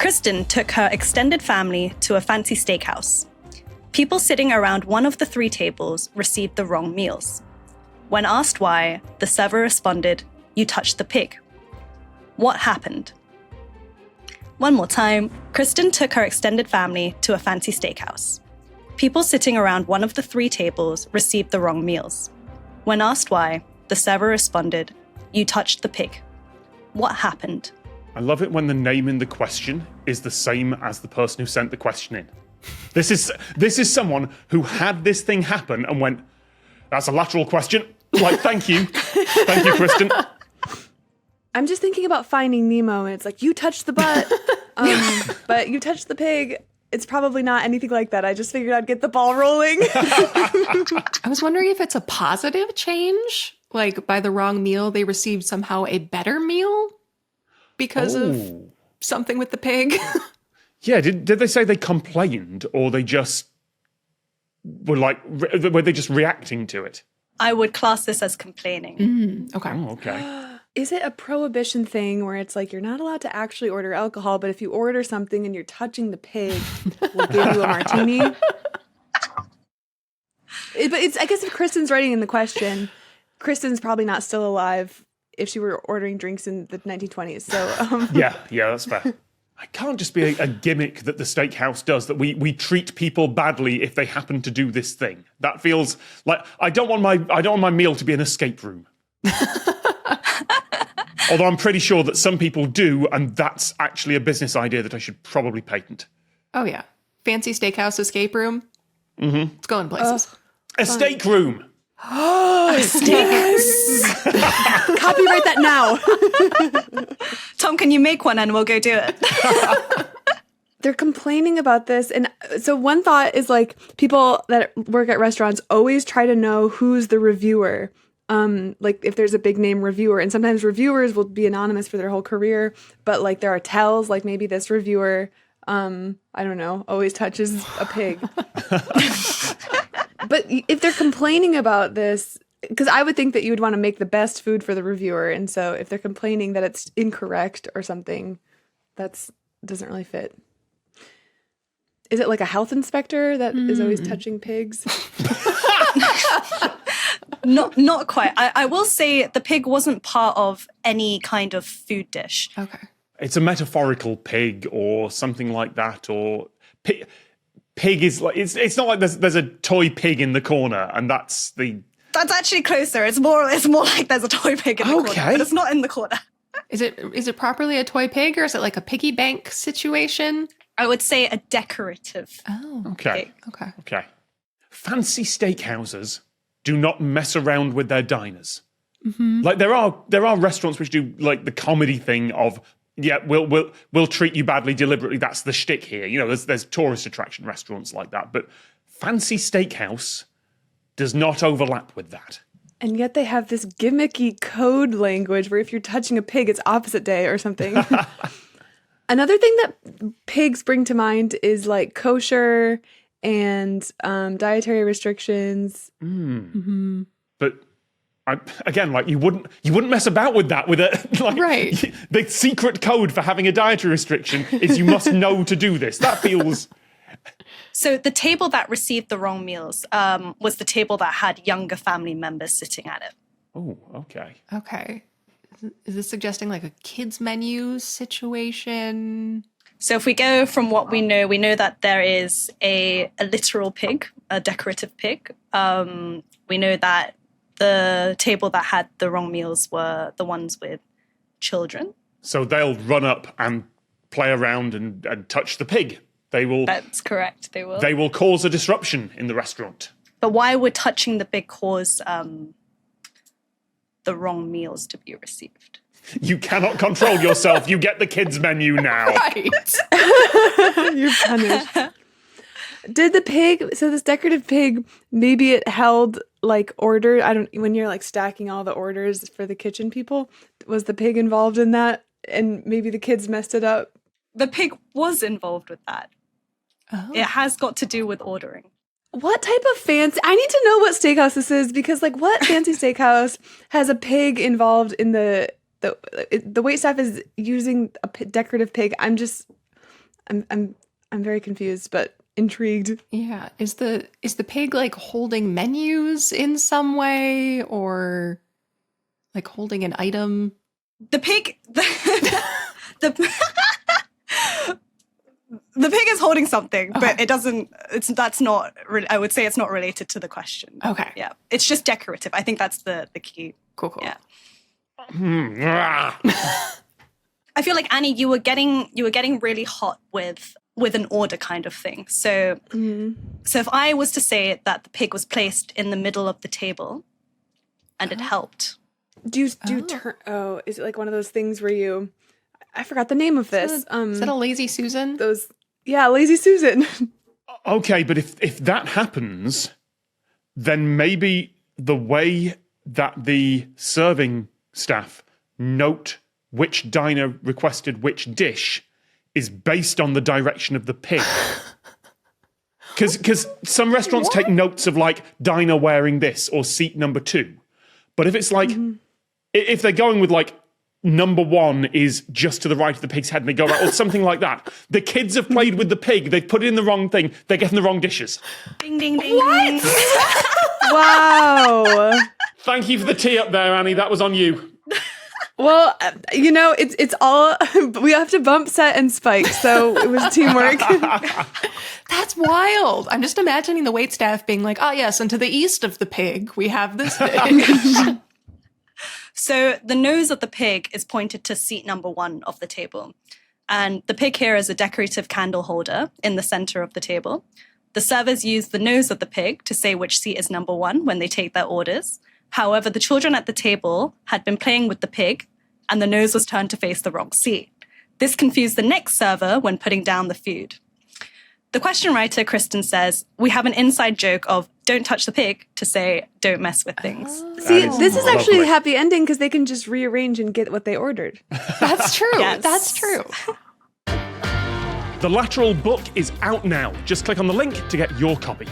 Kristen took her extended family to a fancy steakhouse. People sitting around one of the 3 tables received the wrong meals. When asked why, the server responded, "You touched the pig." What happened? One more time, Kristen took her extended family to a fancy steakhouse. People sitting around one of the 3 tables received the wrong meals. When asked why, the server responded, "You touched the pig." What happened? I love it when the name in the question is the same as the person who sent the question in. This is someone who had this thing happen and went, "That's a lateral question." Like, thank you. Thank you, Kristen. I'm just thinking about Finding Nemo, and it's like, you touched the butt, but you touched the pig. It's probably not anything like that. I just figured I'd get the ball rolling. I was wondering if it's a positive change. Like, by the wrong meal, they received somehow a better meal because of something with the pig. Yeah, did they say they complained, or they just were they just reacting to it? I would class this as complaining. Okay. Oh, okay. Is it a prohibition thing where it's like you're not allowed to actually order alcohol, but if you order something and you're touching the pig, we'll give you a martini? But I guess if Kristen's writing in the question, Kristen's probably not still alive if she were ordering drinks in the 1920s. So Yeah, that's fair. It can't just be a gimmick that the steakhouse does, that we treat people badly if they happen to do this thing. That feels like I don't want my meal to be an escape room. Although I'm pretty sure that some people do, and that's actually a business idea that I should probably patent. Oh, yeah. Fancy steakhouse escape room. Mm-hmm. It's going places. A steak room. yes! Copyright that now. Tom, can you make one and we'll go do it? They're complaining about this. And so one thought is like people that work at restaurants always try to know who's the reviewer. Like if there's a big name reviewer, and sometimes reviewers will be anonymous for their whole career, but like there are tells, like maybe this reviewer, I don't know, always touches a pig. But if they're complaining about this, because I would think that you would want to make the best food for the reviewer. And so if they're complaining that it's incorrect or something, that doesn't really fit. Is it like a health inspector that is always touching pigs? Not quite. I will say the pig wasn't part of any kind of food dish. Okay. It's a metaphorical pig or something like that, or pig is like it's not like there's a toy pig in the corner, and that's actually closer. It's more like there's a toy pig in the corner, but it's not in the corner. Is it properly a toy pig, or is it like a piggy bank situation? I would say a decorative. Oh, okay. Pig. Okay. Fancy steakhouses do not mess around with their diners. Mm-hmm. Like there are restaurants which do like the comedy thing of, yeah, we'll treat you badly deliberately. That's the shtick here. You know, there's tourist attraction restaurants like that, but fancy steakhouse does not overlap with that. And yet they have this gimmicky code language where if you're touching a pig, it's opposite day or something. Another thing that pigs bring to mind is like kosher and dietary restrictions. Mm. But again, like you wouldn't mess about with that with right. The secret code for having a dietary restriction is you must know to do this. That feels. So the table that received the wrong meals was the table that had younger family members sitting at it. Oh, okay. Okay. Is this suggesting like a kids menu situation? So if we go from what we know that there is a literal pig, a decorative pig. We know that the table that had the wrong meals were the ones with children. So they'll run up and play around and touch the pig. They will. That's correct. They will. They will cause a disruption in the restaurant. But why would touching the pig cause the wrong meals to be received? You cannot control yourself. You get the kids menu now. Right. You're punished. Did the pig, so this decorative pig, maybe it held like order, when you're like stacking all the orders for the kitchen people, was the pig involved in that? And maybe the kids messed it up? The pig was involved with that. Oh. It has got to do with ordering. What type of fancy, I need to know what steakhouse this is, because like what fancy steakhouse has a pig involved in the waitstaff is using a decorative pig? I'm very confused, but intrigued. Yeah. Is the pig like holding menus in some way, or like holding an item? The pig, the pig is holding something, but it doesn't. I would say it's not related to the question. Okay. Yeah, it's just decorative. I think that's the key. Cool. Yeah. I feel like, Annie, you were getting really hot with an order kind of thing. So so if I was to say that the pig was placed in the middle of the table and it helped. Do you turn? Oh, is it like one of those things where you? I forgot the name of this. Is that a Lazy Susan? Lazy Susan. Okay, but if that happens, then maybe the way that the serving staff note which diner requested which dish is based on the direction of the pig. Because some restaurants take notes of like diner wearing this or seat number 2. But if it's like, if they're going with like number 1 is just to the right of the pig's head and they go right, or something like that, the kids have played with the pig, they've put it in the wrong thing, they're getting the wrong dishes. Ding, ding, ding. What? Wow. Thank you for the tea up there, Annie. That was on you. Well, it's all, we have to bump Set and Spike, so it was teamwork. That's wild. I'm just imagining the waitstaff being like, oh yes, and to the east of the pig, we have this pig. So the nose of the pig is pointed to seat number 1 of the table. And the pig here is a decorative candle holder in the center of the table. The servers use the nose of the pig to say which seat is number 1 when they take their orders. However, the children at the table had been playing with the pig and the nose was turned to face the wrong seat. This confused the next server when putting down the food. The question writer, Kristen, says, we have an inside joke of don't touch the pig to say don't mess with things. See, this is actually a happy ending because they can just rearrange and get what they ordered. That's true. Yes. That's true. The Lateral book is out now. Just click on the link to get your copy.